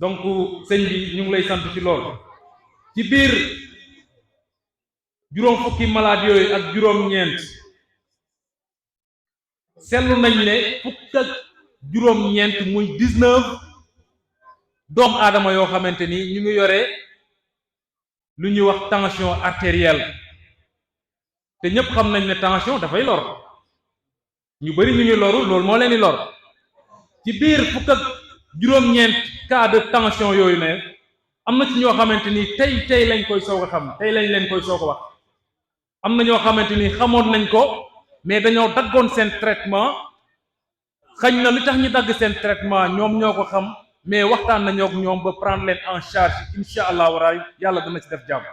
donc sëñ bi ñu ngi lay sant ci loolu. ci biir juróom fukki malade yooyu ak juróom-ñeent seetlu nañ ne fukk ak juróom-ñeent muy 19 doomu aadama yoo xamante ni ñu ngi yore lu ñuy wax tension artérielle te ñëpp xam nañ ne tension dafay lor ñu bari ñu ngi loru loolu moo leen di lor ci biir fukk ak juróom-ñeent cas de tension yooyu ne am na ci ñoo xamante ni tey lañ koy soog a xam tey lañ leen koy soog a wax am na ñoo xamante ni xamoon nañ ko mais dañoo daggoon seen traitement xañ na li tax ñu dagg seen traitement ñoom ñoo ko xam mais waxtaan nañoo ak ñoom ba prendre leen en charge incha allah waraay yàlla dana ci def jàmm.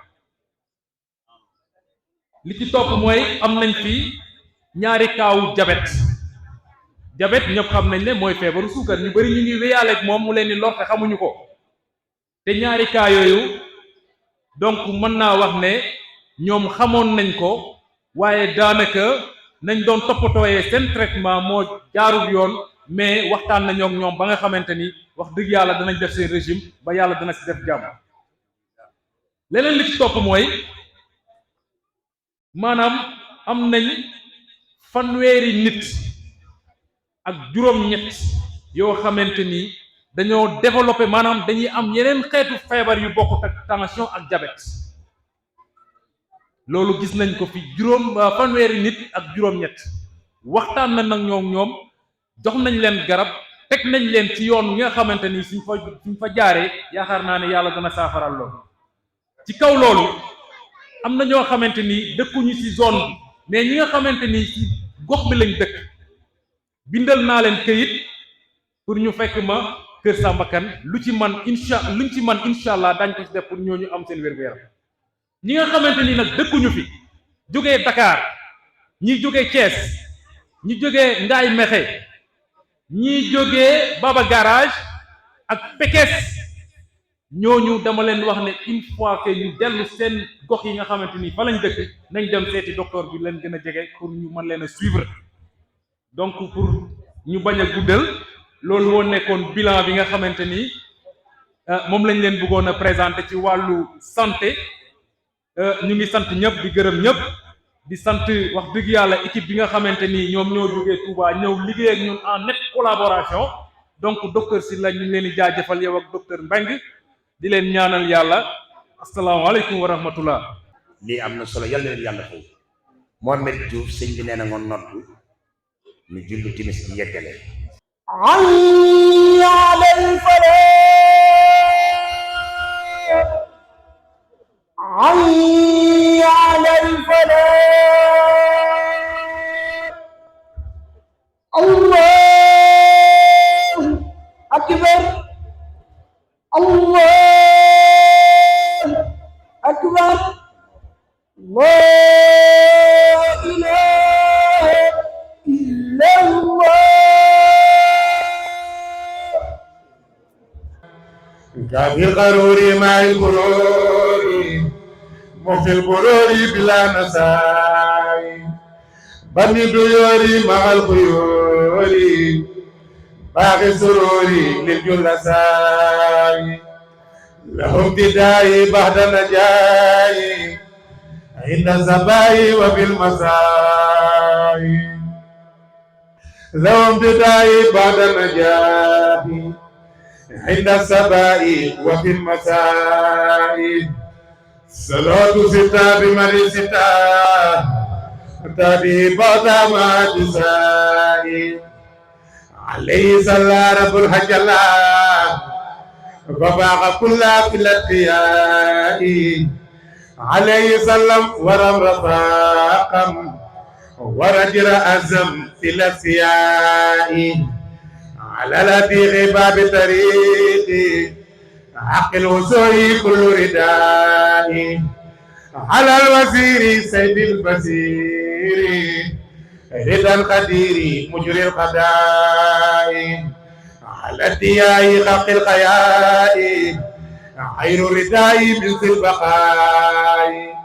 li ci topp mooy am nañ fi ñaari kaawu diabète ñëpp xam nañ ne mooy feebaru suukar ñu bari ñu ngi wéyaale ak moom mu leen di lor te xamuñu ko te ñaari cas yooyu donc mën naa wax ne ñoom xamoon nañ ko waaye daanaka nañ doon toppatooyee seen traitement moo jaarul yoon mais waxtaan nañoo ak ñoom ba nga xamante ni wax dëgg yàlla danañ def seen régime ba yàlla dana ci def jàmm. leneen li ci topp mooy maanaam am nañ fanweeri nit ak juróom-ñett yoo xamante ni dañoo développé maanaam dañuy am yeneen xeetu feebar yu bokkut ak tension ak diabète loolu gis nañ ko fi fanweeri nit ak juróom-ñett waxtaan na nag ñoom jox nañ leen garab teg nañ leen ci yoon wi nga xamante ni suñ fa jaaree yaakaar naa ne yàlla dana saafaral loolu. ci kaw loolu am na ñoo xamante ni dëkkuñu ci zone bi mais ñi nga xamante ni ci gox bi lañ dëkk bindal naa leen këyit pour ñu fekk ma Kër Samba Kane luñ ci man incha allah dañ ko ci def pour ñooñu am seen wér-gu-yaram. ñi nga xamante ni nag dëkkuñu fi jógee Dakar ñi jógee Thiès ñi jógee Ngaay Mexe ñi jógee Baba Garage ak Pekes ñooñu dama leen wax ne une fois que ñu dellu seen gox yi nga xamante ni fa lañ dëkk nañ dem seeti docteur bi leen gën a jege pour ñu mën leen a suivre. donc pour ñu bañ a guddal loolu moo nekkoon bilan bi nga xamante ni moom lañ leen bëggoon a présenter ci wàllu santé. ñu ngi sant ñëpp di gërëm ñëpp di sant wax dëgg yàlla équipe bi nga xamante ni ñoom ñoo jógee Touba ñëw liggéey ak ñun en nette collaboration donc docteur Sylla ñu ngi leen di jaajëfal yow ak docteur Mbengue di leen ñaanal yàlla asalaamaaleykum wa rahmatullah. lii am na solo yàlla leen yàlla fay. Mohamed Diouf sëñ bi nee na ngoon noddu ñu julli timis di yeggale. حي على الفلاح الله أكبر الله أكبر لا إله إلا الله كافي القرور مع الغرور وفي البرور بلا نساي بني ديوري مع الخيول باقي سروري للجلساي لهم بداي بعد نجاي عند الزباي وفي المساي لهم بداي بعد نجاي عند السباء وفي المساء صلاة ستة بمن ستة تابي بعد ما تسائي عليه صلى رب الحج الله وباق كل في الاتياء عليه سلم ورم رفاقم ورجر أزم في الأسياء على الذي غباب طريقي حق الوسوي كل رداء على الوزير سيد البصير رضا القدير مجري القضاء على الدياء خلق الخياء خير الرداء مثل البقاء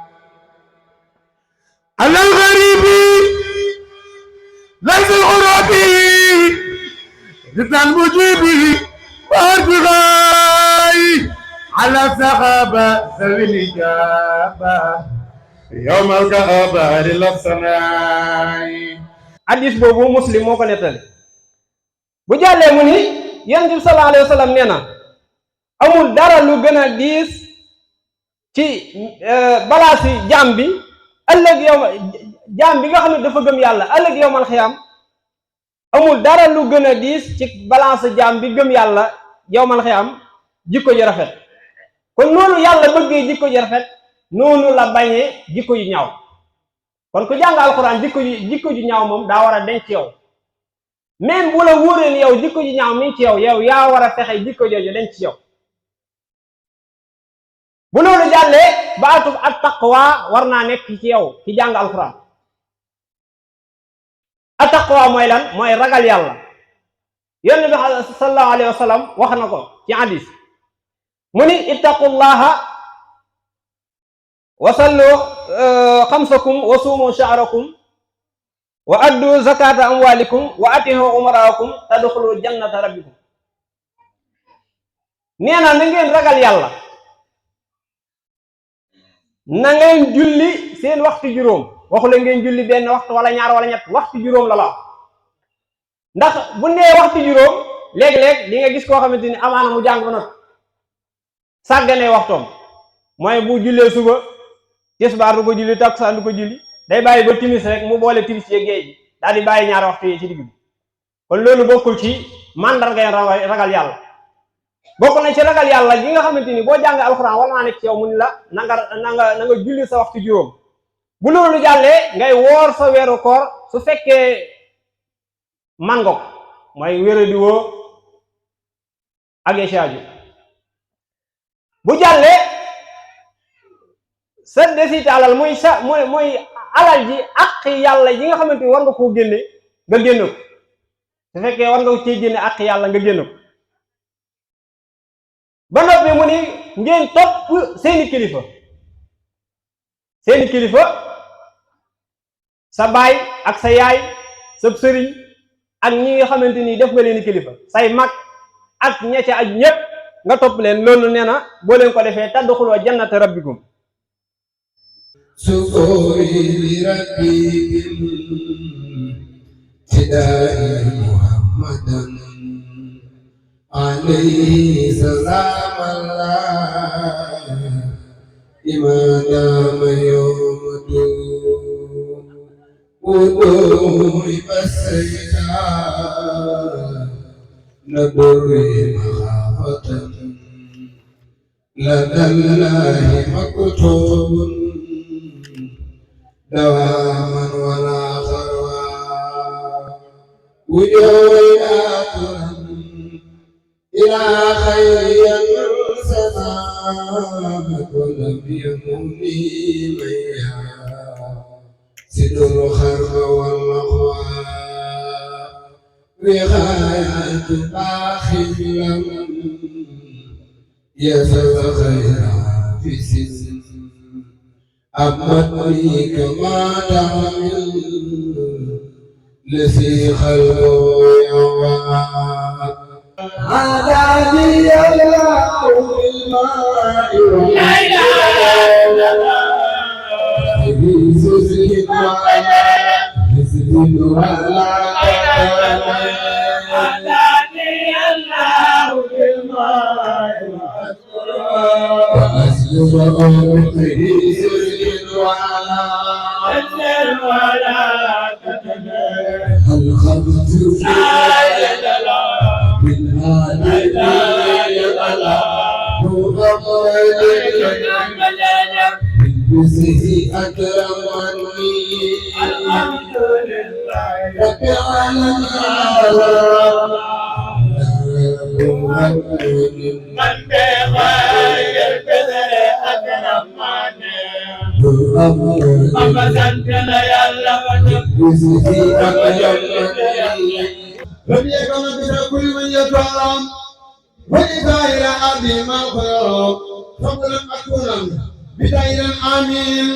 على الغريب ليس الغرابي رضا المجيب وارتقاء على صحابة ذوي الإجابة يوم الكهبار للصناع. hadis boobu Muslim moo ko nettali. bu jàllee mu ni Yonent bi sallallahu alayhi wa sallam nee na amul dara lu gën a diis ci balaasi jaam bi ëllëg yow jaam bi nga xam ne dafa gëm yàlla ëllëg yowmal xiyaam amul dara lu gën a diis ci balance jaam bi gëm yàlla yowmal xiyaam jikko ji rafet. kon noonu yàlla bëggee jikko ji rafet noonu la bañee jikko ji ñaaw. kon ku jàng alxuraan jikko ji ñaaw moom daa war a denc ci yow. même bu la wóoree ni yow jikko ji ñaaw mi ngi ci yow yaa war a fexe jikko jooju denc ci yow. bu loolu jàllee baatub at taqwa war naa nekk ci yow ci jàng alxuraan. at taqwa mooy lan mooy ragal yàlla. Yonent bi sallallahu alayhi wa sallam wax na ko ci hadis mu ni ittaqullaha wa sallu xamsakum wa suumu sha'rakum wa addu zakata amwalikum wa atihu umarakum tadxulu jannata rabbikum. nee na ngeen ragal yàlla, na ngeen julli seen waxtu juróom. waxu la ngeen julli benn waxtu wala ñaar wala ñett, waxtu juróom la wax. ndax bu nee waxtu juróom léeg-léeg di nga gis koo xamante ni amaana mu jàng ba noppi sàgganee waxtoom. mooy bu jullee suba tisbaar du ko julli, takkusaan du ko julli, day bàyyi ba timis rek mu boole timis yeeg géej gi daal di bàyyi ñaari waxtu yi ci digg bi. kon loolu bokkul ci màndargay ragal yàlla. bokk na ci ragal yàlla gi nga xamante ni boo jàng alxuraan war naa nekk ci yow mu ni la na nga julli sa waxtu juróom. bu loolu jàllee ngay woor sa weeru koor su fekkee mango mooy wéra di woo ak aju. bu jàllee sa desite alal mooy alal ji ak yàlla yi nga xamante ni war nga koo génne nga génn ko. su fekkee war nga cee génne ak yàlla nga génn ko. ba noppi mu ni ngeen topp seeni kilifa sa baay ak sa yaay sa sëriñ ak ñi nga xamante ni def nga leen kilifa say mag ak ña ca aju ñépp nga topp leen. loolu nee na boo leen ko defee tadxuloo jannata rabbikum. سكوري لربي ابتداء محمدا عليه سلام الله لما دام يوم ودوم بسيطا ندري مخافة لدى الله مكتوب دواما ولا خروا وجوهنا إلى خير ينسنا ولم يمني ميا سد الخرم والأخوة رغاية باخر لم يزل خيرا في سن أمتني كما تعمل لسي خلقه يوم عداني الله بالماء لا إله إلا الله بسجد ولا عداني الله بالماء وأسلم أمره سجد ولا هل خبت بسه أكرمني الحمد لله رب العالمين من بخير البذر أكرمني أما سنتنا يا الله بسه أكرمني لم يكن كل من يتعلم وإذا إلى أبي ما خير فضلا أكونا بداية آمين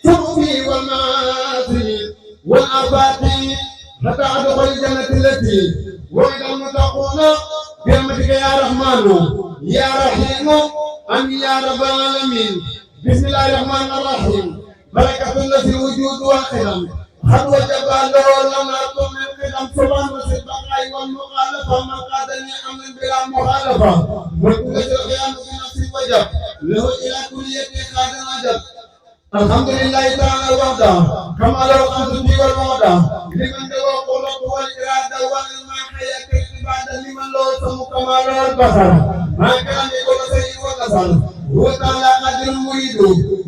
تغفي والمآسي والأباطي حتى أدخل الجنة التي وإذا المتقون برحمتك يا رحمن يا رحيم أمين يا رب العالمين بسم الله الرحمن الرحيم بركة التي الوجود والقدم قد وجب له لنا من قدم سبحان البقاء والمخالفة من قادني أمن بلا مخالفة وكل القيام بنفس وجب له إلى كلية قادر عجب الحمد لله تعالى وحده كما لو قمت في والوحده لمن له قلق والإرادة والما حياة العبادة لمن له سم كما له البصر ما كان يقول سيء والنصر هو تعالى قدر مريد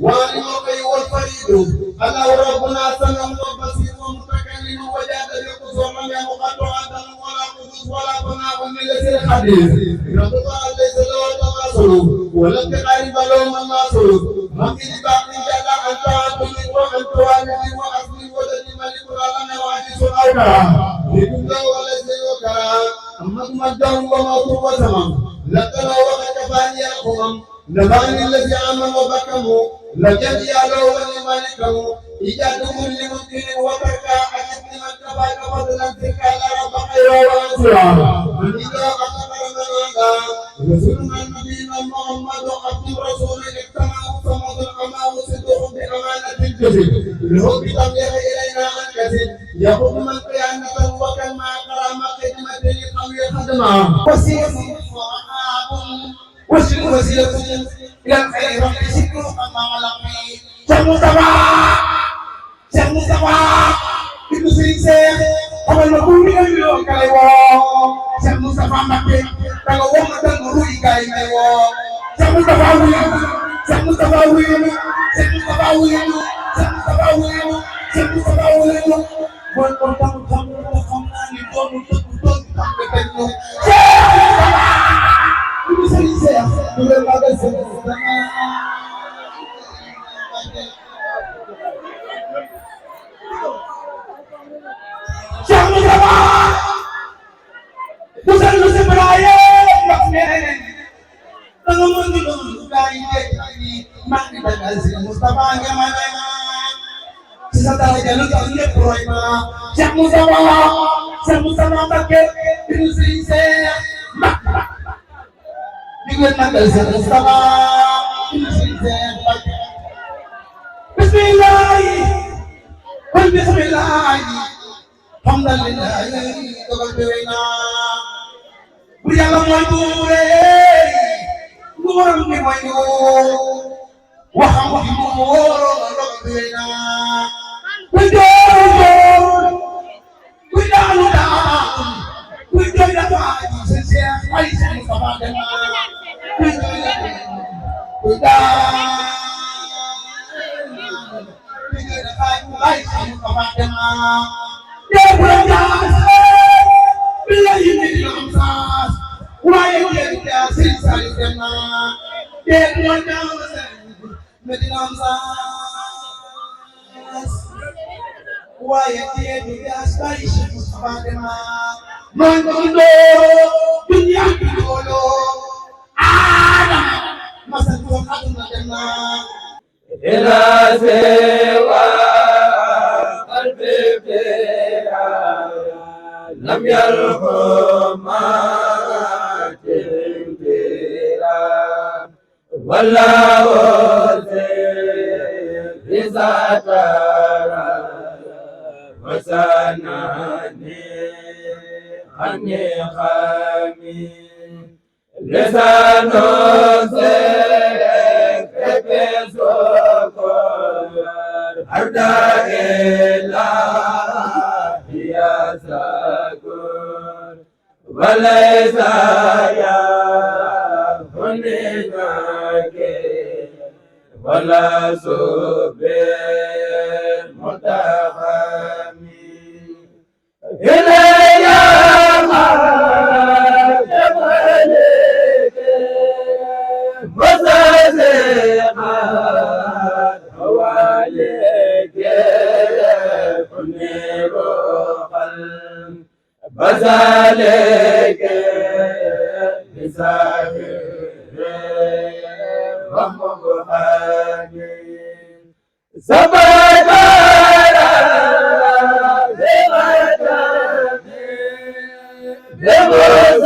وعلم القي والفريد الله ربنا سلم وبصير ومتكلم وجاد بقصور من يمقطع عدم ولا قدس ولا فناء من لسر الحديث رب الله ليس له تواصل ولا تقارب له من ناصر من باقي جل أنت عبد وأنت والد وأصلي ولد ملك العالم وعزيز الأوكرة لكل ولد وكرة أحمد مجده وموت وسمم لقنا وكفاني الأمم نباني الذي آمن وبكموا لجد يالو ولمالكه إيجاد كل ممكن وتركا أجد من كفاك فضلا تلك على رب خير وأنصرا من إذا أخبر من هذا رسول من نبينا محمد عبد رسول اجتمعوا صمد الأمام صدق بأمانة الجسد له بتبليغ إلينا عن كسب يقوم من قيامة وكما كرام خدمة لقوي خدمة وسيلة إلى الخير والشكر كما علمني شيخ مصطفى ابن سيسير هو المقول من اليوم كايو شيخ مصطفى مكي تلو ومتن روي كايو شيخ مصطفى ويلو شيخ مصطفى ويلو شيخ مصطفى ويلو شيخ مصطفى ويلو شيخ مصطفى ويلو بول بول تام تام تام ناني دون تون تام كايو ابن سيسير دول ما بس شيخ مصطفى مسلم سبرايه مكمن تنمون دون دايي مكن بنزل مصطفى جمال سيدا جلو تني برويما شيخ مصطفى مكه ابن سيسير بيقول نزل مصطفى ابن سيسير بسم الله قل بسم الله الحمد لله تباركنا ويا مويبوري نورم مويبو وحمد مور ربنا ويدور ويدانو دان ويدور دان سيسيا عايز مصطفى يا برجاس بالله من الأمساس ويا يا سيسال جنا يا برجاس من الأمساس ويا يا سايش مصطفى من دولو دنيا دولو ما سنتون أدنى جنا إلى سوى قلبي فيها لم يلقى ما تنبيرا ولا وزير رزاتارا وسناني عني خامي لسانو سيك بسوكر أردا إلا يا سكر وليس يا هنيك ولا صبر متخامي إلي ما جمالك وسازقات حواليك فنير قلب بزالك بساكر ومبهاني سبقنا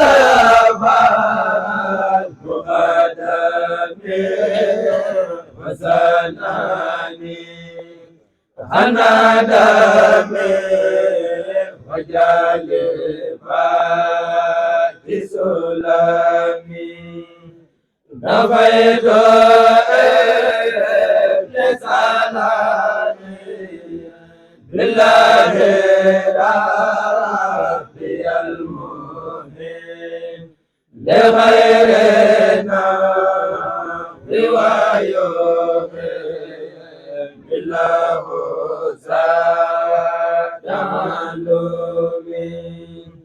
بمصطفى وزناني أنا دمي وجالبات سلامي نفيت لساني بالله ربي المهين لغيرنا رواية بالله زاد علومي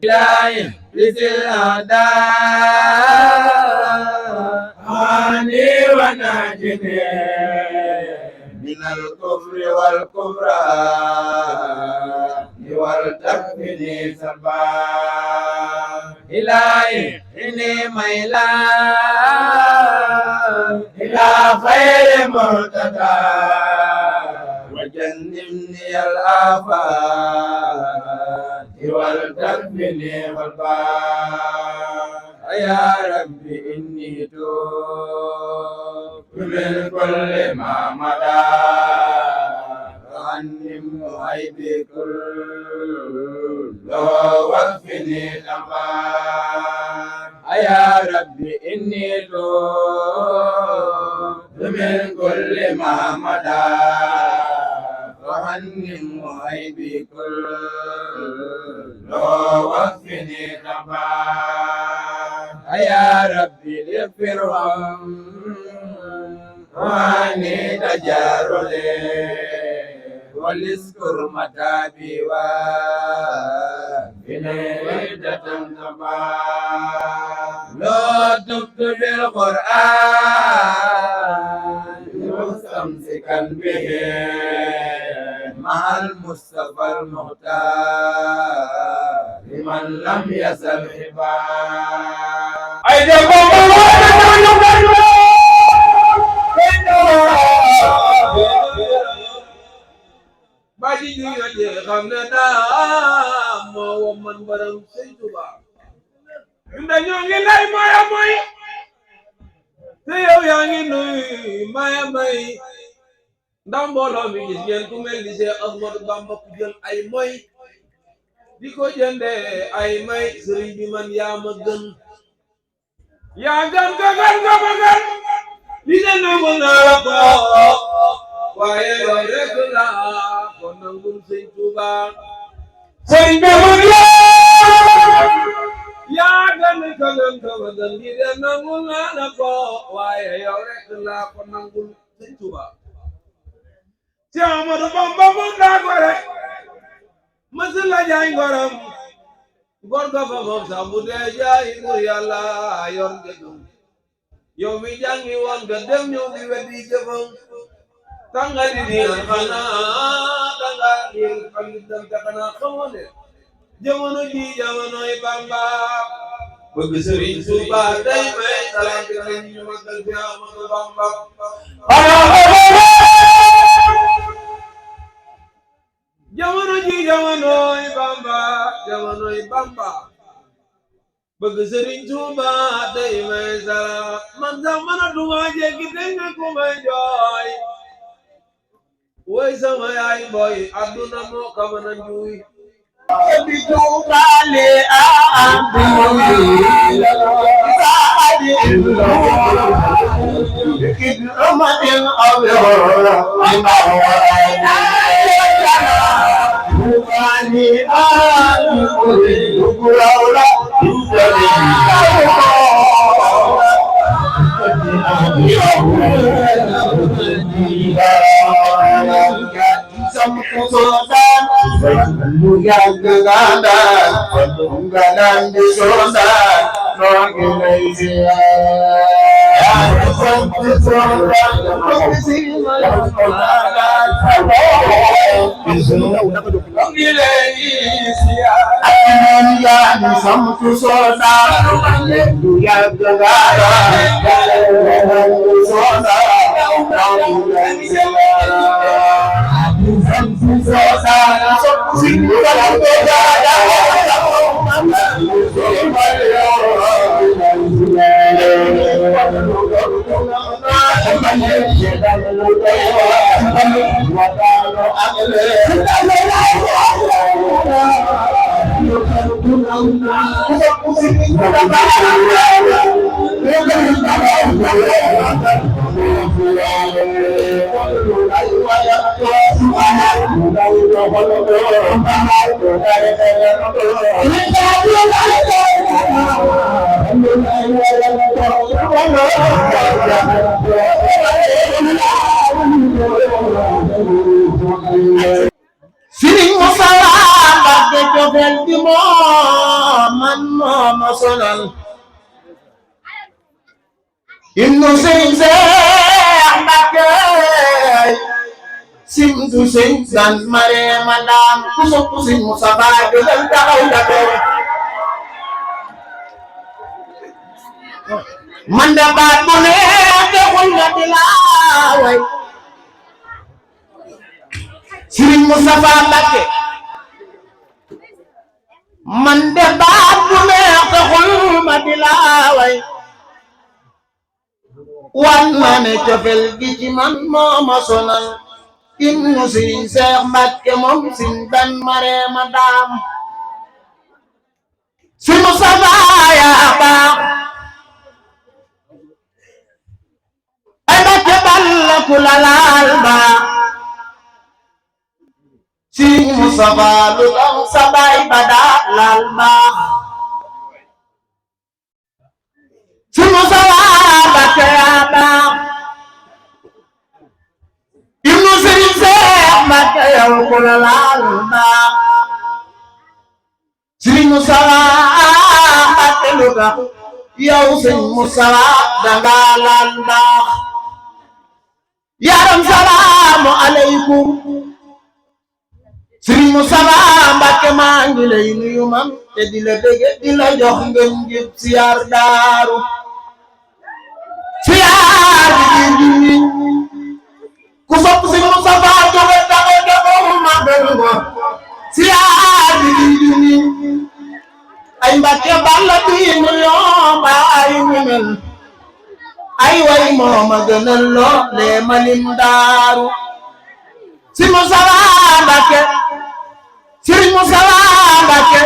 إلهي بالأعداء عني ونجني من الكفر والكفران والتكفني سبا إلهي إني ميلان إلى خير مرتدى وجنبني الآفات والتكفني والبار يا ربي إني توب من كل ما مدى عني معيبي كل وقفني تمام يا ربي إني توب من كل ما مدى عني معيبي كل وقفني تمام يا ربي اغفرهم واني تجارلي ولسكر متابي وفني وحدة تمام لو تبت بالقرآن مستمسكا به مع المصطفى المختار لمن لم يزل حباب baji ñu ñi xam ne daa moo woman baram Sëñ Tuubaa ñun dañoo ngi lay maya moy te yow yaa ngi nuy maya may ndax mbooloo mi gis ngeen ku mel ni Seex Ahmadu Bamba ku jël ay moy di ko jënde ay may sëriñ bi man yaa ma gën yaa gën ka gën ka ma gën li ne nangu naa ko waaye yow rek laa ko nangul Sëñ Tuubaa sëriñ bi man yaa gën ka gën ka ma gën li ne nangu naa ko waaye yow rek laa ko nangul Sëñ Tuubaa ci Ahmadu Bamba mu daa ko rek masul la jaay ngoram gor ga fa moom sax bu dee jaay ngir Yàlla yor ngegum yow mi jàngi woon nga dem ñëw di weddi jëfam tanga di xanaa tanga di xalit dem te xanaa xamoo ne jamono ji jamonoy Bamba bëgg Sëriñ Tuubaa day may salaat nañ ñu magal fi Ahmadu Bamba jamono ji jamonoy Bamba bëgg Sëriñ Tuubaa day may salaat man sax mënatuma jéggi dégg nga ku may jooy woy sama yaay boy aduna moo ka mën a njuuy bi tuubale Sëriñ Musa Mbàkke cofeel gi moo man moo ma sonal Ibnu Sëriñ Seex Mbàkke simtu sëñ san Mareema Daam ku sopp Sëriñ Musa Mbàkke jógal taxaw taxaw man de baat bu neex texul ma di laa way Sëriñ Mustafa Mbàkke man de baat bu neex taxul ma di laa way wan ma ne cofel gi ci man moo ma sonal Ibnu Sëriñ Seex Mbàkke moom Sëriñ Dan Mareema Daam Sëriñ Mustafa yaa baax ay Mbàkke balla ku la laal baax Sëriñ Mustafa lu tax sa baay ba daa laal baax Sëriñ Mustafa Mbàkke yaa baax Ibnu Sëriñ Seex Mbàkke yow ku la laal baax Sëriñ Mustafa Mbàkke lu tax yow Sëriñ Mustafa danga laal baax yaram salaamu aleykum Sëriñ Mustafa Mbàkke maa ngi lay nuyu man te di la bëgge di la jox ngeen jëf siyaar daaru siyaar bi di ku sopp Sëriñ Mustafa jóge taxaw taxaw magal ko siyaar bi di ay Mbàkke balla bi nu yomba ay ñu mel ay way mooma gënal loo lee malim daaru Sëriñ Mustafa Mbàkke Sëriñ Mustafa Mbàkke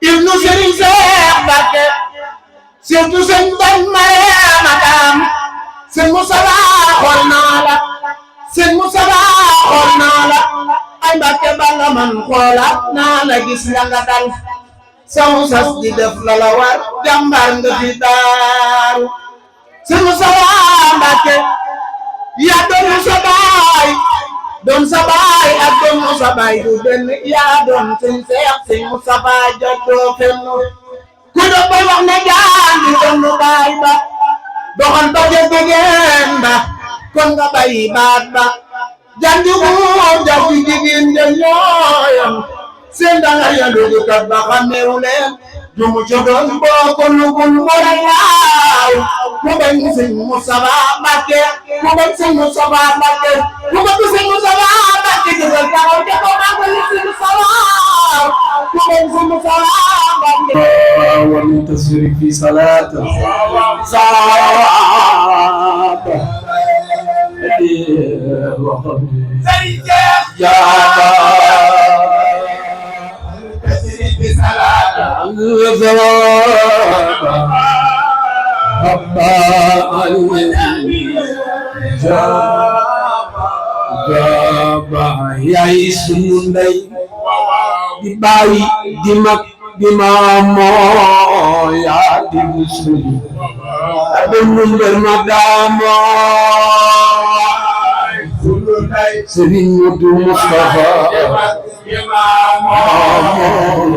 Ibnu Sëriñ Seex Mbàkke surtout Sëriñ Dan Mareema Daam Sëriñ Mustafa xool naa la Sëriñ Mustafa xool naa la ay Mbàkke balla man xoolaat naa la gis la nga dal saw sas di def la la war jàmbaar nga fi daaru Sëriñ Mustafa Mbàkke yaa doon sa baay doon sa baay ak doon sa baay du benn yaa doon Sëriñ Seex Sëriñ Mustafa jotoo fenn ku doon bay wax ne jaan di doon baay ba doxal ba jegeen ba kon nga bay baat ba jaan di góor jaan di jigéen ja ñooyam seen danga yandu di kat ba xameewu leen jumu cogoon boo ko lugul wala yaaw ku bañ Sëriñ Mustafa Mbàkke ku bañ Sëriñ Mustafa Mbàkke ku bañ Sëriñ Mustafa Mbàkke jógal taxaw te ko màggal Sëriñ Mustafa ku bañ Sëriñ Mustafa Mbàkke wa min tasrif fi salat yaay sunu ndey di baay di mag di maamoo yaa di sunu adunu mbër ma daamoo Sëriñ Mudu Mustafa maamoo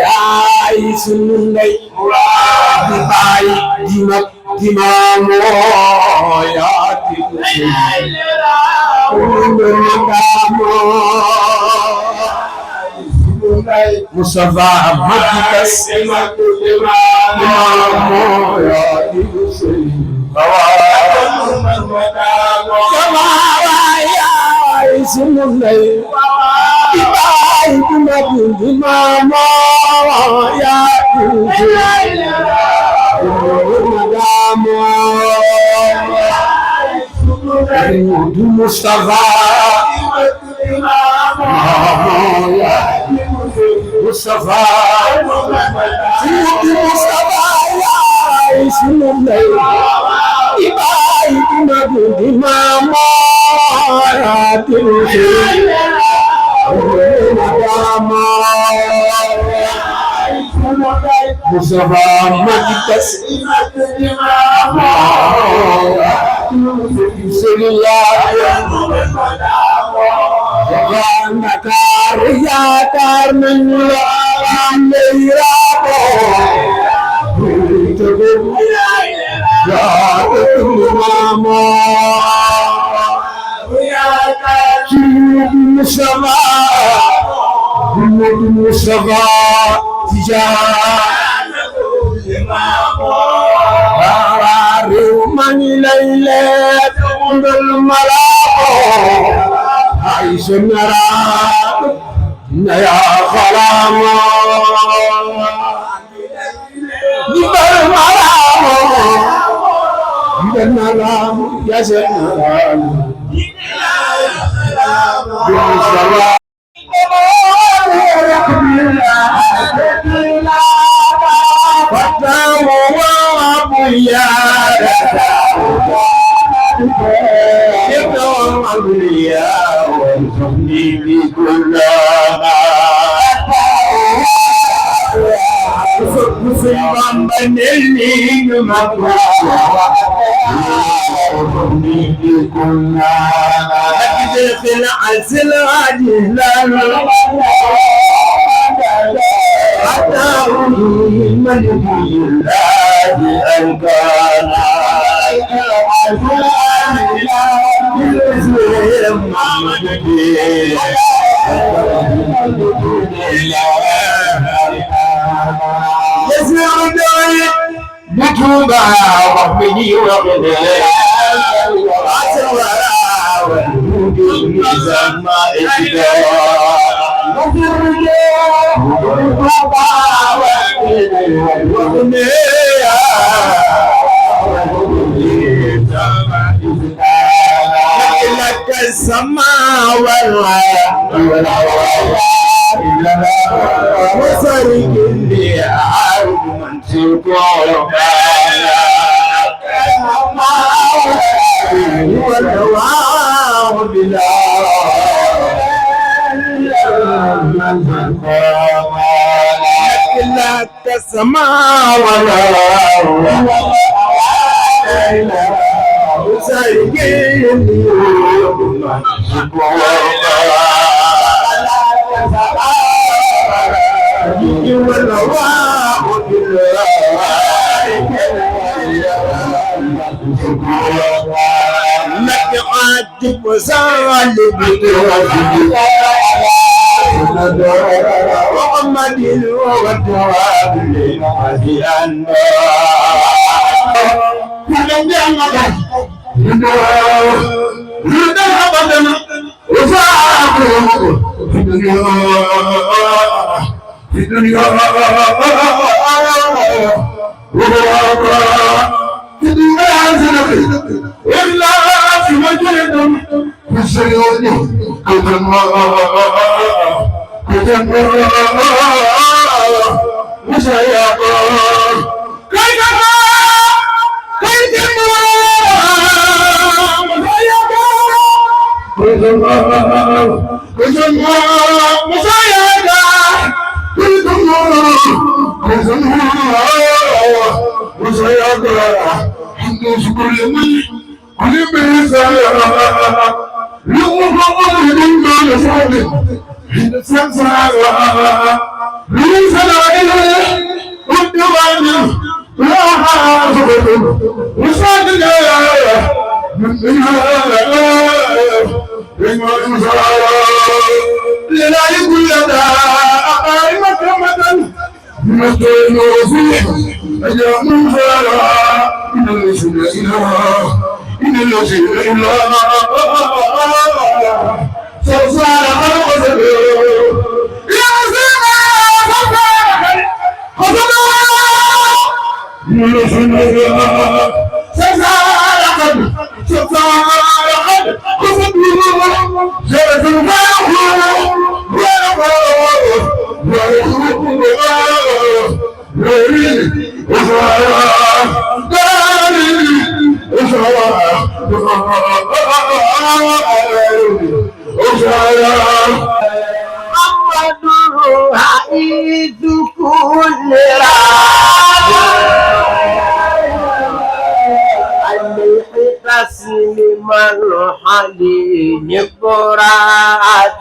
yaay sunu ndey di baay di mag di maamoo yaa di Mustafa Madikas maamoo yaa di yaay sunu ndey di baay حيث كل راجع عليه تسليم الحليم قراب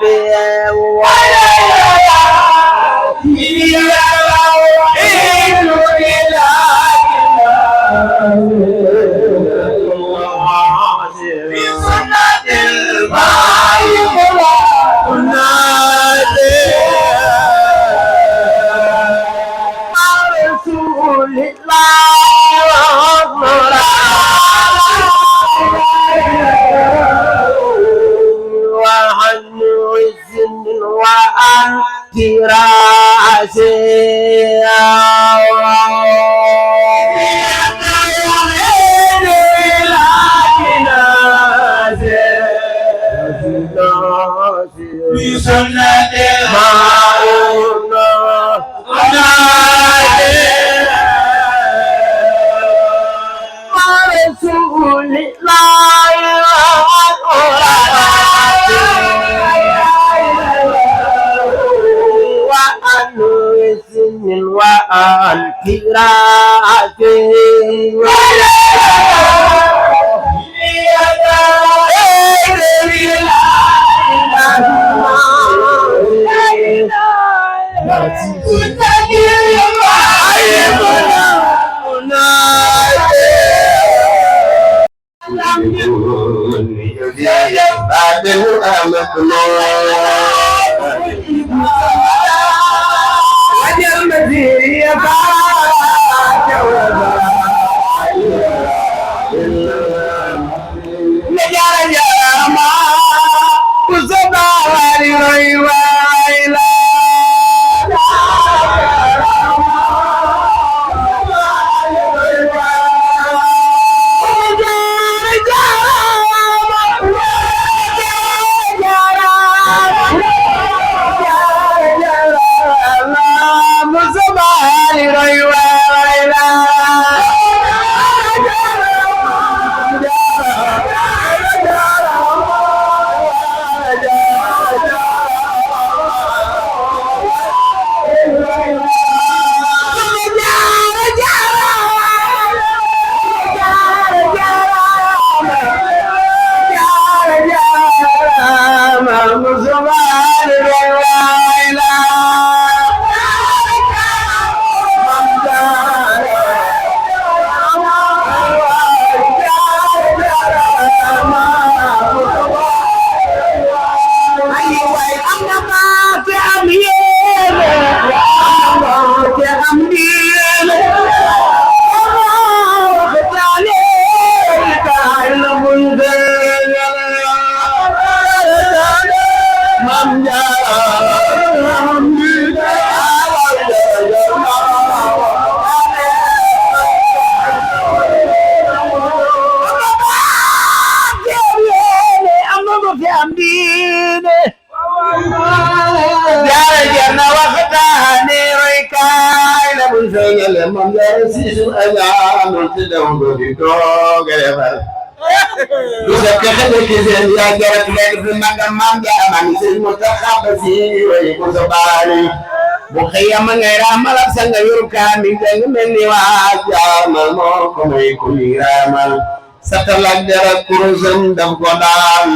Bukhaya mangaira malak sanga yurka min dang menni waja mal mo ko may kuliramal satalak dara kurusam dam godam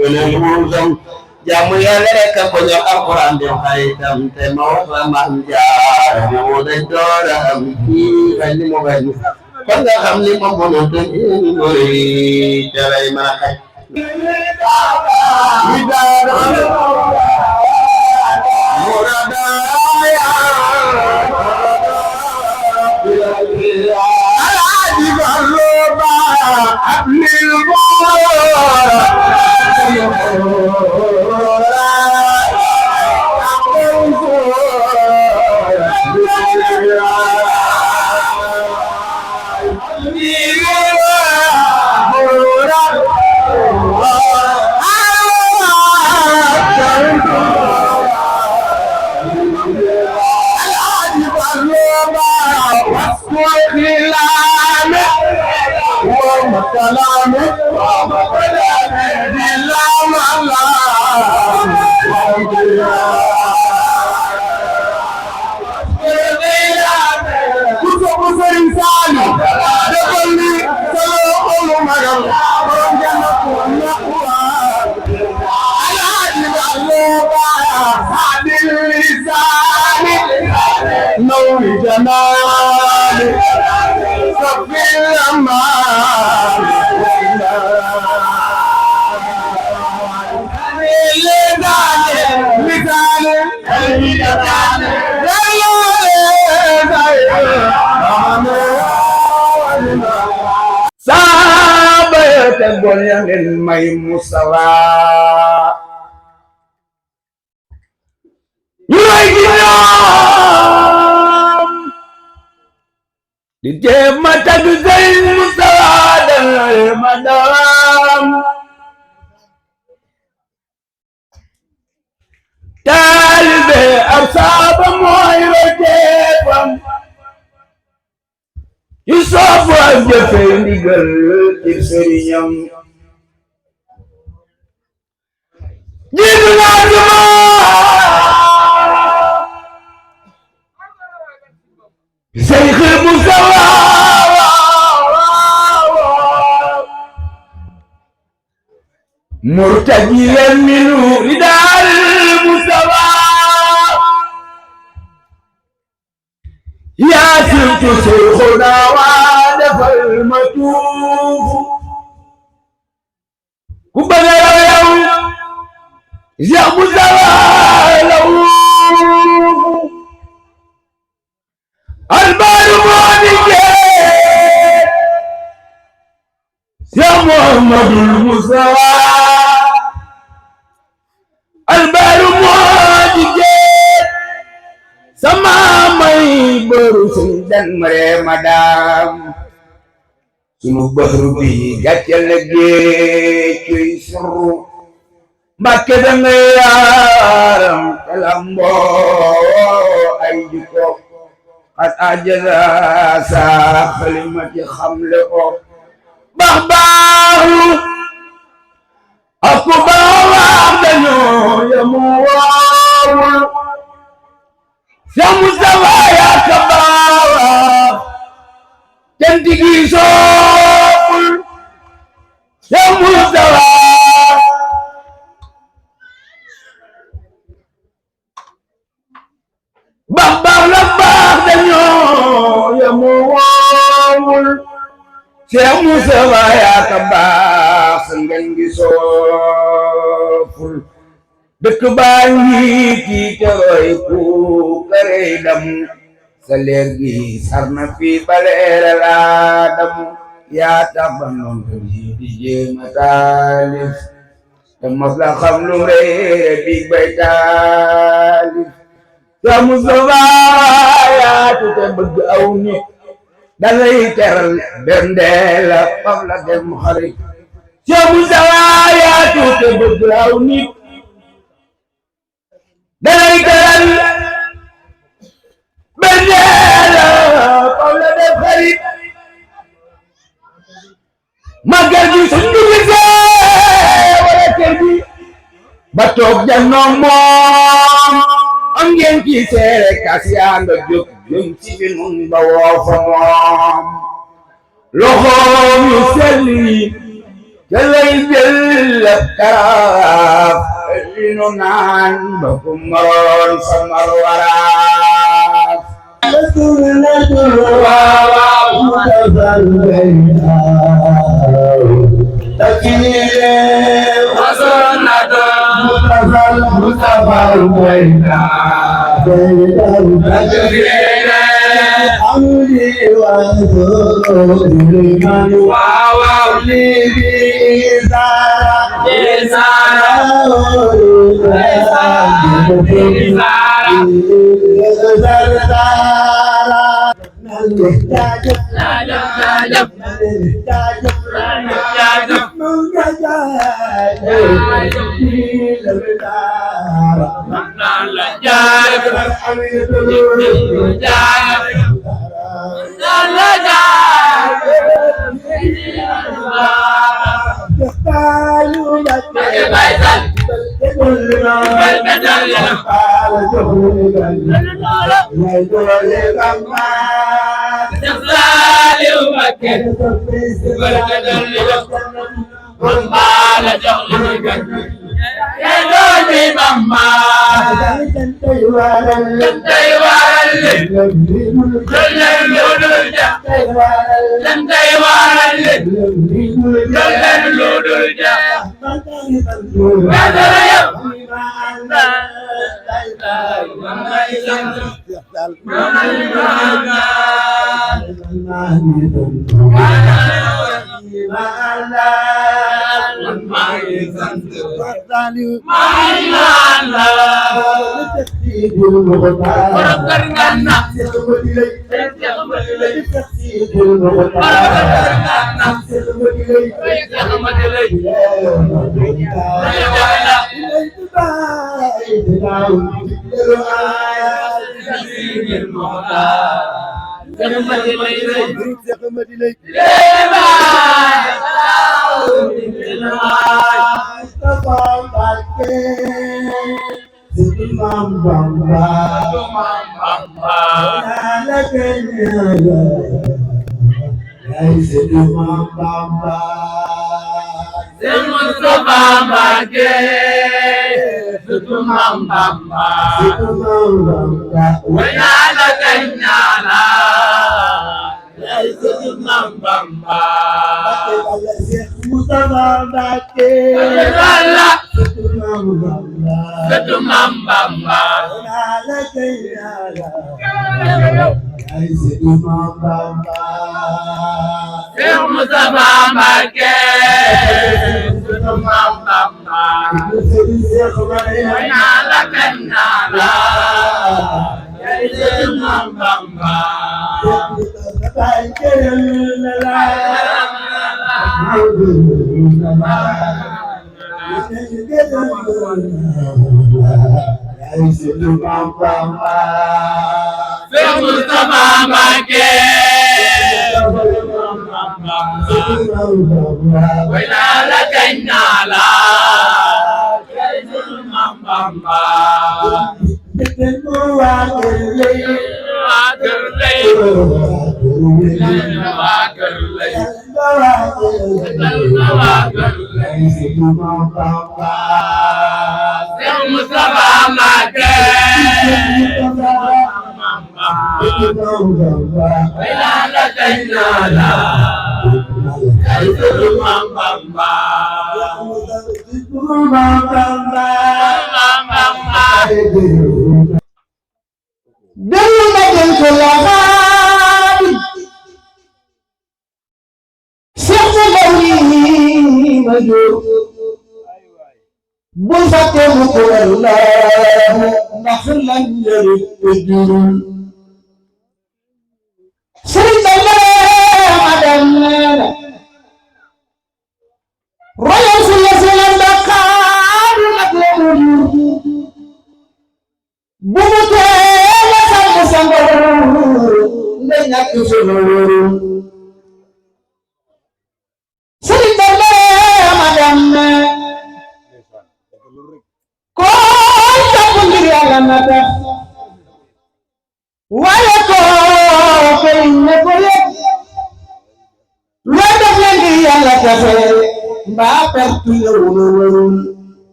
gënal jamu yàlla rek ko jox alquran di xaytam te mo fa man jaar di mo dañ doora am ki bañ li mo bañ kon nga xam li mo bono te ngoy dalay mën a magal borom jannatu ma'wa alaji balloba habil lisani nawi janani sabil amal sahabat yang may musawa ñooy ginam di jéem a tagg Sëriñ Musawa dalal madam taalibe ab saaba mooy roteefam yu soofu ak jëfe ndigal ci sëriñam jiitu naa juma Seyx Musawa murtajiyan minhu ridal Musawa yaa sirtu seyxuna waa defal ma tuufu ku bëgg a yow Seyx Musawa la wuufu albaaru moo di jeet Seyx Muhammadul Musawa albaaru moo di jeet sama may bëru suñ dan mare madam sunu bëru bi gàcce la géej cuy suru Mbàkke da nga yaaram kalamboo ay jikko at ajaza sa xalimati xamle ko baax baaxlu ak ku baax dañoo yamu waawul Seyx Musawa yaa ka baax cant gi sooful Seyx Musawa baax baax la baax dañoo yamu waawul Seyx Musawa yaa ka baax sa ngeen gi sooful dëkk baa ngi tiitaroy ku karey dam sa leer gi sarna fi baleera laa dam yaa tax ba noon yi di jéema taalif te mos la xam lu réere bi bay taalif Seyx Musawa yaa te bëgg aw nit dalay teral bendela fam la dem xarit Seyx Musawa yaa te bëgg aw nit dalay teral bendela fam la dem xarit magal gi suñ dugisee wala kër gi ba toog janoom moom am ngeen ci seere kas yaa nga jóg jëm ci bi nun ba woo fa moom loxoom yu sell yi ca lay jël la karaaf li nu naan ba ku maroon sa mar waraaf Saliou Mbacké barke dolli jox Bamba la jox li ñu gën ya doomi Bamba cantay waral leen jël leen lu dul jeex cantay waral leen jël leen lu dul jeex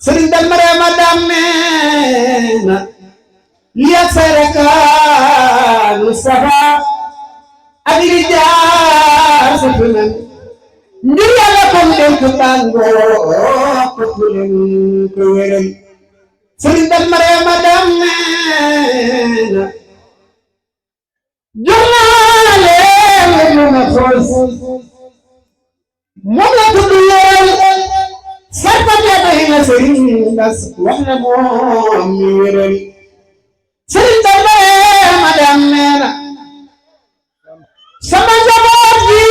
sëriñ dal Mariama Dam neena liya saraka Mustafa ak li jaar sa tunan ngir yàlla kon dénk tàngoo ko tulen ko wéral sëriñ dal Mariama Dam neena jox naa leen lu ma xool moom la tudd lool sarkat ya doy na sëriñ Bass wax na moom mi wéral sëriñ dal Mariama Dam neena sama njaboot gi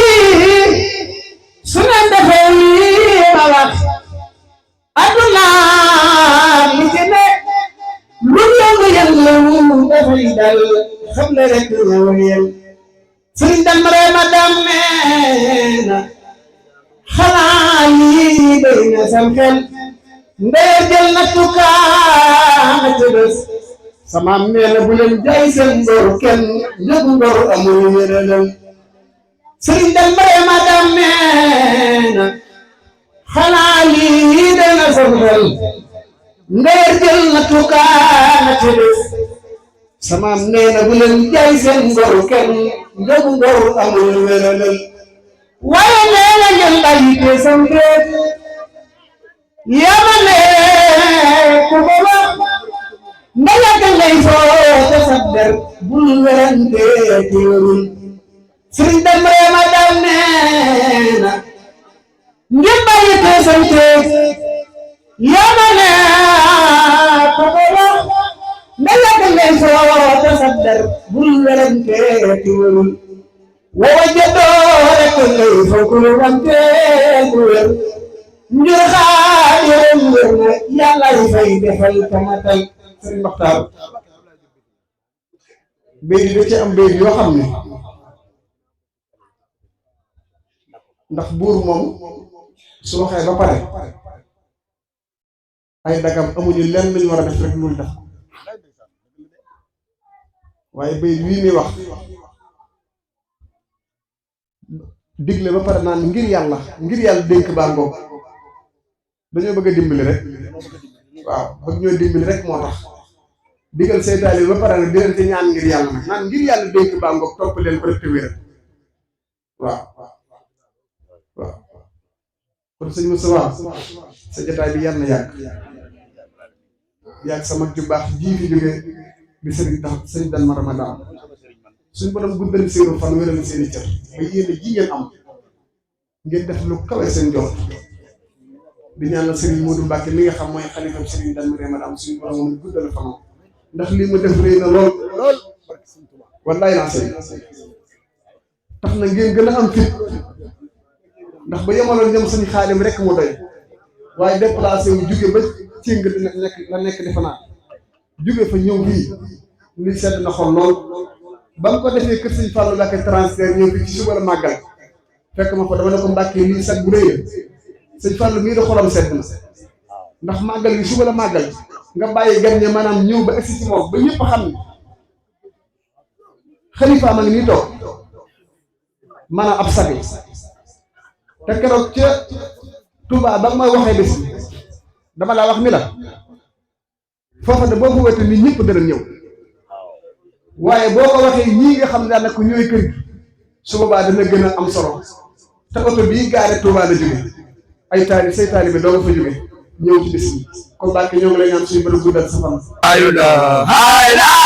su ngeen defee lii ma wax adduna li ci ne lu yëngu dafay dal xam ne rek ñëw yel sëriñ dal Mariama Dam neena xanaa lii doy na sam xel ndee jël na tukaan ci bés samaam neena bu leen jaay seen ngor kenn njëgu ngor amul wéralam sëriñ dal Mariama Dam neena xanaa lii doy na sam xel ndee jël na tukaan ci bés samaam neena bu leen jaay seen ngor kenn njëgu ngor amul wéralam waaye neena ngeen bàyyi te sam réet yama ne ku ko wax nga yàgg ngay foo te sab der bul werante teewul sëriñ dal Mariama Dam neena ngeen bàyyi te sam réet yama ne ku ko wax nga yàgg ngay foo te sab der bul werante teewul wawa jëndoo rek ngay foog lu wante ku wér ngir xaajoon wér na yàlla yi fay defal tamatal sëriñ Maxtaar béy da ci am béy yoo xam ne ndax buur moom su waxee ba pare ay dagam amuñu lenn luñu war a def rek lu def waaye béy wii muy wax digle ba pare naan ngir yàlla dénk baa ngoog dañoo bëgg a dimbali rek waaw bëgg ñoo dimbali rek moo tax digal seytaane yi ba pare nag di leen ci ñaan ngir yàlla nag naan ngir yàlla dénk baa ngoog topp leen ko rek te wér waaw kon sëñ Moussa sa jotaay bi yàlla na yàgg sa mag ju baax ji fi jógee di sëriñ dal Mariama Dam suñu borom guddal seenu fan wéral seeni cër ba yéene ji ngeen am ngeen def lu kawe seen jox di ñaanal Serigne Modou Mbacke mi nga xam mooy xalifam Serigne dal Mariama Dam suñu borom moom guddal fanam ndax lii mu def rëy na lool wallaay naa sëy tax na ngeen gën a am fit ndax ba yemaloon ñoom suñu Xaadim rek mu doy waaye déplacé wu jóge ba céng la nekk di fanaan jóge fa ñëw fii li sedd na xol lool ba mu ko defee kër sëñ Fallou Mbacke transfert ñëw fi ci suba la màggal fekk ma ko dama ne ko Mbacke lii sag bu rëy la sëñ Fallou mii da xolam sedd na ndax màggal gi suba la màggal nga bàyyi gan ñi maanaam ñëw ba egsi ci moom ba ñëpp xam ne xalifa ma ngi nii toog maanaam ab sag te keroog ca Touba ba mooy waxee bés bi dama laa wax ni la foofa de boo ko wete nit ñëpp dana ñëw waaye boo ko waxee ñii nga xam ne daanaka ñooy kër gi su boobaa dana gën a am solo te oto bii gaare Touba la jóge ay taali say taali bi doo nga fa jóge ñëw ci bis bi kon Mbacke ñoo ngi lay ñaan suñu bëri guddal sa fan La ilaha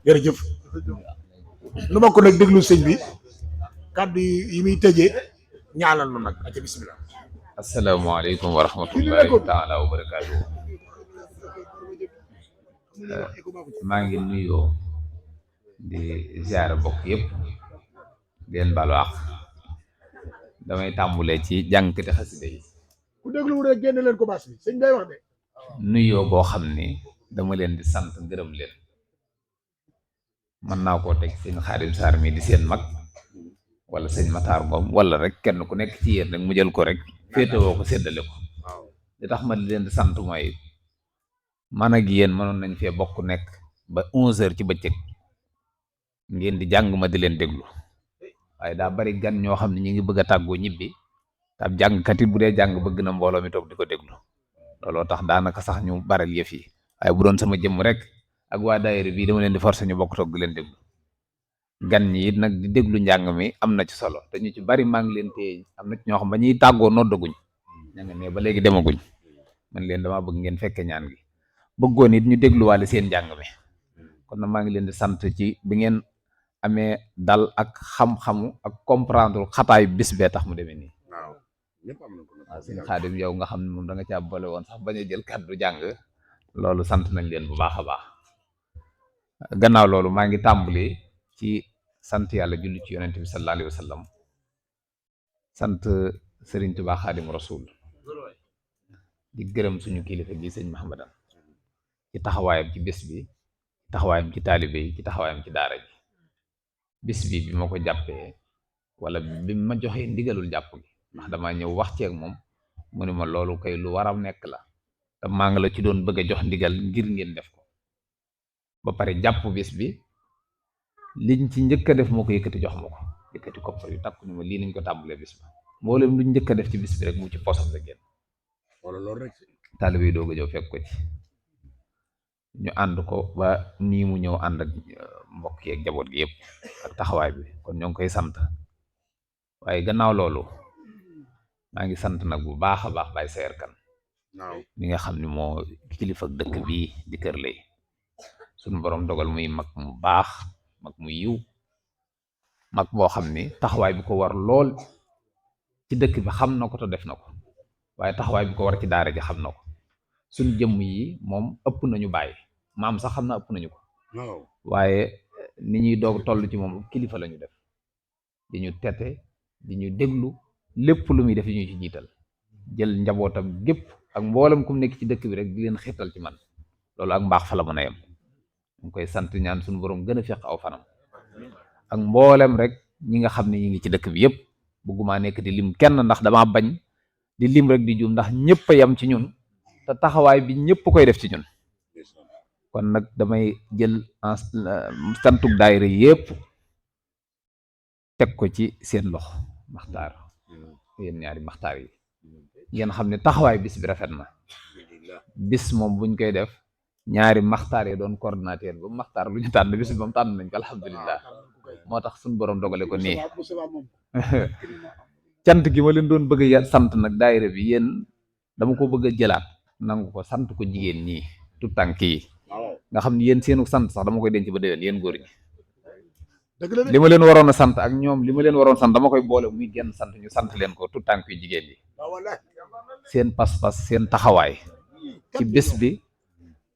jërëjëf nu ma ko nag déglu sëñ bi kàddu yi muy tëjee ñaanal nu nag ak bismillah. asalaamaaleykum wa rahmatullahi taala wa barakaatu. maa ngi nuyoo di ziar bokk yëpp di leen baalu àq damay tàmbulee ci jàngkati xasida yi. ku déglu rek génne leen ko baas bi sëñ bay wax de. nuyoo boo xam ni dama leen di sant gërëm leen. mën naa koo teg sëñ Xaadim Saar mi di seen mag wala sëñ Matar Ngom wala rek kenn ku nekk ci yéen rek mu jël ko rek féetewoo ko séddale ko. li tax ma di leen di sant mooy man ak yéen mënoon nañ fee bokk nekk ba 11h ci bëccëg ngeen di jàng ma di leen déglu waaye daa bari gan ñoo xam ne ñu ngi bëgg a tàggoo ñibbi te ab jàngkat it bu dee jàng bëgg na mbooloo mi toog di ko déglu looloo tax daanaka sax ñu baral yëf yi waaye bu doon sama jëmm rek ak waa daayira bii dama leen di forcer ñu bokk toog di leen déglu gan ñi it nag di déglu njàng mi am na ci solo te ñu ci bari maa ngi leen téye am na ci ñoo xam ba ñuy tàggoo noddaguñ ña nga ne ba léegi demaguñ man leen damaa bëgg ngeen fekke ñaan gi bëggoon it ñu dégluwaale seen njàng mi kon nag maa ngi leen di sant ci bi ngeen amee dal ak xam-xamu ak comprendre xataayu bis bee tax mu demee nii. waaw sëñ Xaadim yow nga xam ne moom da nga caa boole woon sax bañ a jël kàddu jàng loolu sant nañ leen bu baax a baax gannaaw loolu maa ngi tàmbali ci sant yàlla julli ci yonent bi sallallahu alayhi wa sallam sant Serigne Touba Xaadim Rasul di gërëm suñu kilifa gi sëñ Mahamadan ci taxawaayam ci bés bi taxawaayam ci taalibe yi ci taxawaayam ci daara ji bis bi ma ko jàppee wala bi ma joxee ndigalul jàpp gi ndax damaa ñëw wax ceeg moom mu ne ma loolu kay lu war a nekk la te maa ngi la ci doon bëgg a jox ndigal ngir ngeen def ko ba pare jàpp bis bi liñ ci njëkk a def moo ko yëkkati jox ma ko yëkkati koppar yu takku ni ma lii nañ ko tàmbalee bis ba mboolem luñ njëkk a def ci bis bi rek mu ci posam la génn wala loolu rek taalibe yi doog a ñëw fekk ko ci ñu ànd ko ba nii mu ñëw ànd ak mbokk yi ak jaboot gi yëpp ak taxawaay bi kon ñoo ngi koy sant waaye gannaaw loolu maa ngi sant nag bu baax a baax Baye Sayer Kane mi nga xam ne moo kilifa ak dëkk bii di Kër Lay suñu borom dogal muy mag mu baax mag mu yiw mag boo xam ni taxawaay bi ko war lool ci dëkk bi xam na ko te def na ko waaye taxawaay bi ko war ci daara ji xam na ko suñu jëmm yi moom ëpp nañu bàyyi maam sax xam na ëpp nañu ko waaye ni ñuy doog toll ci moom kilifa lañu def di ñu tete di ñu déglu lépp lu muy def yi ñu ci jiital jël njabootam gépp ak mboolem ku mu nekk ci dëkk bi rek di leen xiirtal ci man loolu ak mbaax fa la mën a yem ñu koy sant ñaan suñu borom gën a fekk aw fanam ak mboolem rek ñi nga xam ne ñi ngi ci dëkk bi yëpp bëgguma nekk di lim kenn ndax damaa bañ di lim rek di juum ndax ñëpp a yem ci ñun te taxawaay bi ñëpp koy def ci ñun kon nag damay jël santug daayira yëpp teg ko ci seen loxo maxtaar yéen ñaari maxtaar yi ngeen xam ne taxawaay bis bi rafet na bis moom buñ koy def ñaari maxtaar yi doon coordinateur ba maxtaar lu ñu tànn bis bi moom tànn nañ ko alhamdulilah moo tax suñu borom dogale ko nii cant gi ma leen doon bëgg a sant nag daayira bi yéen dama ko bëgg a jëlaat nangu ko sant ko jigéen ñi tout tànk yi nga xam ne yéen seenu sant sax dama koy denc ba déwén yéen góor ñi li ma leen waroon a sant ak ñoom li ma leen waroon sant dama koy boole muy genn sant ñu sant leen ko tout tànk yu jigéen yi seen pas-pas seen taxawaay ci bés bi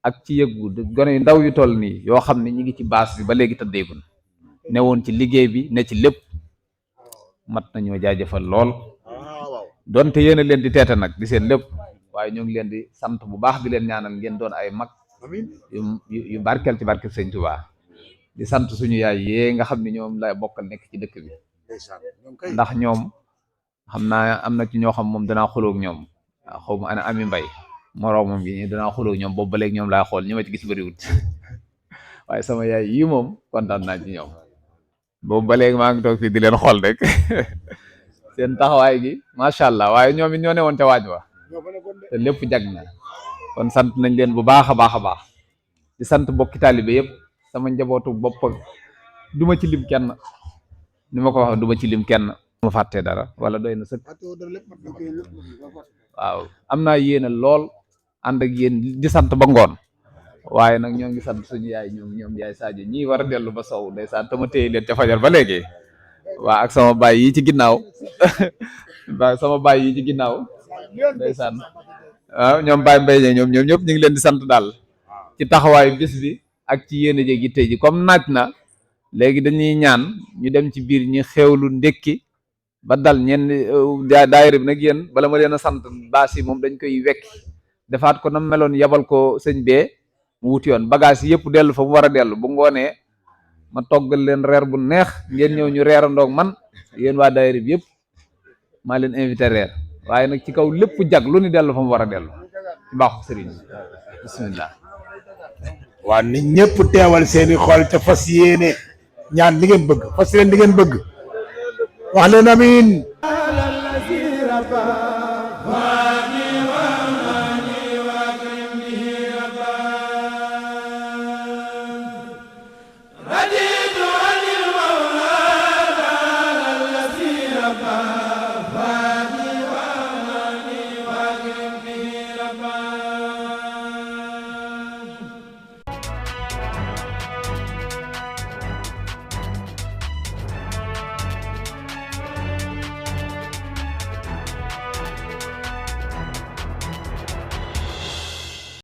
ak ci yëggu gone yu ndaw yu toll nii yoo xam ne ñi ngi ci baas bi ba léegi tëddeegun ne woon ci liggéey bi ne ci lépp mat nañoo jaajëfal lool donte yéen a leen di teete nag di seen lépp waaye ñoo ngi leen di sant bu baax di leen ñaanal ngeen doon ay mag yu barkeel ci barkeel Sëñ Tuubaa di sant suñu yaay yee nga xam ne ñoom la bokkal nekk ci dëkk bi ndax ñoom xam naa am na ci ñoo xam moom danaa xulóog ñoom xaw ma ana Ami Mbay moroomam gi danaa xulóog ñoom boobu ba léegi ñoom laay xool ñi ma ci gis bëriwut waaye sama yaay yii moom kontaan naa ci ñoom boobu ba léegi maa ngi toog fii di leen xool rek seen taxawaay gi macha allah waaye ñoom it ñoo ne woon ca waaj wa te lépp jag na kon sant nañ leen bu baax a baax a baax di sant bokki taalibe yëpp sama njabootu bopp duma ci lim kenn ni ma ko wax duma ci lim kenn ma fàttee dara wala doy na sëkk waaw am naa yéene lool ànd ak yéen di sant ba ngoon waaye nag ñoo ngi sant suñu yaay ñoom yaay Sadio ñii war a dellu ba sow ndeysaan tama téye leen ca fajar ba léegi waa ak sama baay yi ci ginnaaw waa sama baay yi ci ginnaaw ndeysaan waaw ñoom Baye Mbaye ñoom ñëpp ñu ngi leen di sant daal ci taxawaayu bis bi ak ci yéen a jéeg yitte ji comme naaj na léegi dañuy ñaan ñu dem ci biir ñi xewlu ndékki ba dal ñenn daayira bi nag yéen bala ma leen a sant baas yi moom dañ koy wekki defaat ko nam meloon yabal ko sëñ bee mu wuti yoon bagage yi yëpp dellu fa mu war a dellu bu ngoonee ma toggal leen reer bu neex ngeen ñëw ñu reerandoog man yéen waa daayira bi yëpp maa leen invité reer waaye nag ci kaw lépp jag lu ni dellu fa mu war a dellu ci baaxu sëriñ bi bismillah. waa nit ñëpp teewal seeni xol te fas yéene ñaan li ngeen bëgg fas leen li ngeen bëgg wax leen amiin